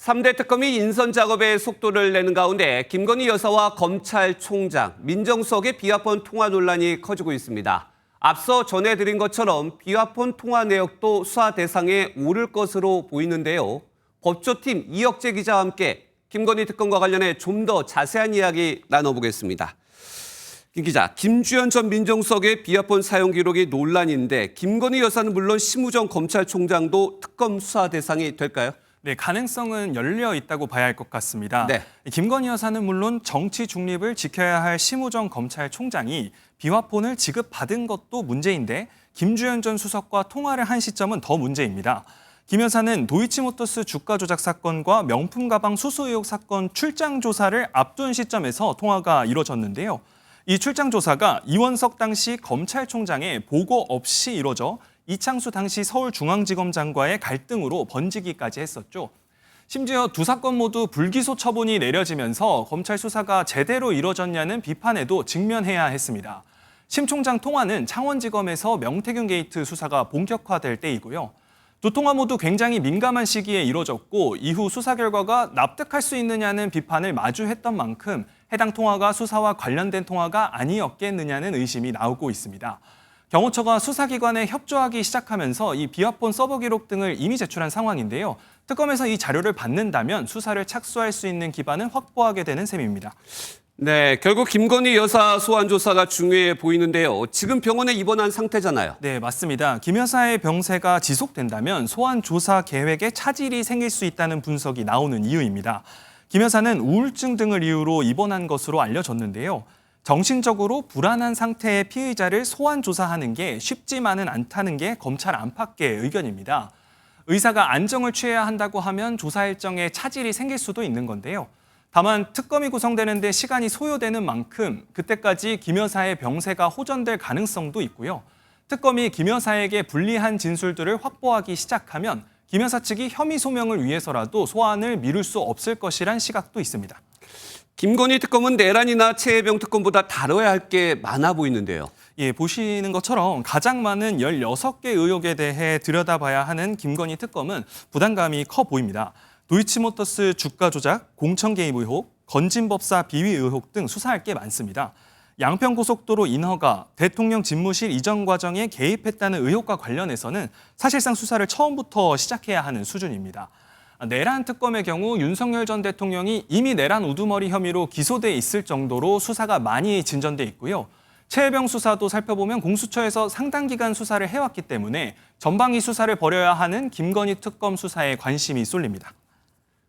3대 특검이 인선 작업에 속도를 내는 가운데 김건희 여사와 검찰총장, 민정수석의 비화폰 통화 논란이 커지고 있습니다. 앞서 전해드린 것처럼 비화폰 통화 내역도 수사 대상에 오를 것으로 보이는데요. 법조팀 이혁재 기자와 함께 김건희 특검과 관련해 좀 더 자세한 이야기 나눠보겠습니다. 김 기자, 김주현 전 민정수석의 비화폰 사용 기록이 논란인데 김건희 여사는 물론 심우정 검찰총장도 특검 수사 대상이 될까요? 네, 가능성은 열려 있다고 봐야 할 것 같습니다. 네. 김건희 여사는 물론 정치 중립을 지켜야 할 심우정 검찰총장이 비화폰을 지급받은 것도 문제인데 김주현 전 수석과 통화를 한 시점은 더 문제입니다. 김 여사는 도이치모터스 주가 조작 사건과 명품 가방 수수 의혹 사건 출장 조사를 앞둔 시점에서 통화가 이뤄졌는데요. 이 출장 조사가 이원석 당시 검찰총장의 보고 없이 이뤄져 이창수 당시 서울중앙지검장과의 갈등으로 번지기까지 했었죠. 심지어 두 사건 모두 불기소 처분이 내려지면서 검찰 수사가 제대로 이뤄졌냐는 비판에도 직면해야 했습니다. 심 총장 통화는 창원지검에서 명태균 게이트 수사가 본격화될 때이고요. 두 통화 모두 굉장히 민감한 시기에 이뤄졌고 이후 수사 결과가 납득할 수 있느냐는 비판을 마주했던 만큼 해당 통화가 수사와 관련된 통화가 아니었겠느냐는 의심이 나오고 있습니다. 경호처가 수사기관에 협조하기 시작하면서 이 비화폰 서버 기록 등을 이미 제출한 상황인데요. 특검에서 이 자료를 받는다면 수사를 착수할 수 있는 기반을 확보하게 되는 셈입니다. 네, 결국 김건희 여사 소환 조사가 중요해 보이는데요. 지금 병원에 입원한 상태잖아요. 네, 맞습니다. 김 여사의 병세가 지속된다면 소환 조사 계획에 차질이 생길 수 있다는 분석이 나오는 이유입니다. 김 여사는 우울증 등을 이유로 입원한 것으로 알려졌는데요. 정신적으로 불안한 상태의 피의자를 소환 조사하는 게 쉽지만은 않다는 게 검찰 안팎의 의견입니다. 의사가 안정을 취해야 한다고 하면 조사 일정에 차질이 생길 수도 있는 건데요. 다만 특검이 구성되는 데 시간이 소요되는 만큼 그때까지 김 여사의 병세가 호전될 가능성도 있고요. 특검이 김 여사에게 불리한 진술들을 확보하기 시작하면 김 여사 측이 혐의 소명을 위해서라도 소환을 미룰 수 없을 것이란 시각도 있습니다. 김건희 특검은 내란이나 최혜병 특검보다 다뤄야 할 게 많아 보이는데요. 예, 보시는 것처럼 가장 많은 16개 의혹에 대해 들여다봐야 하는 김건희 특검은 부담감이 커 보입니다. 도이치모터스 주가 조작, 공천 개입 의혹, 건진법사 비위 의혹 등 수사할 게 많습니다. 양평고속도로 인허가, 대통령 집무실 이전 과정에 개입했다는 의혹과 관련해서는 사실상 수사를 처음부터 시작해야 하는 수준입니다. 내란 특검의 경우 윤석열 전 대통령이 이미 내란 우두머리 혐의로 기소돼 있을 정도로 수사가 많이 진전돼 있고요. 최혜병 수사도 살펴보면 공수처에서 상당 기간 수사를 해왔기 때문에 전방위 수사를 벌여야 하는 김건희 특검 수사에 관심이 쏠립니다.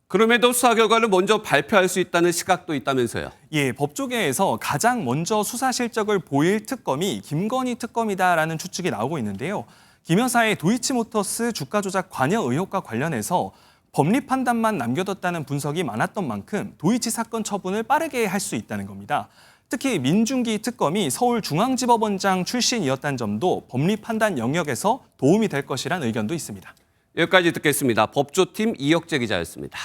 그럼에도 수사 결과를 먼저 발표할 수 있다는 시각도 있다면서요. 예, 법조계에서 가장 먼저 수사 실적을 보일 특검이 김건희 특검이다라는 추측이 나오고 있는데요. 김 여사의 도이치모터스 주가 조작 관여 의혹과 관련해서 법리 판단만 남겨뒀다는 분석이 많았던 만큼 도이치 사건 처분을 빠르게 할 수 있다는 겁니다. 특히 민중기 특검이 서울중앙지법원장 출신이었다는 점도 법리 판단 영역에서 도움이 될 것이란 의견도 있습니다. 여기까지 듣겠습니다. 법조팀 이혁재 기자였습니다.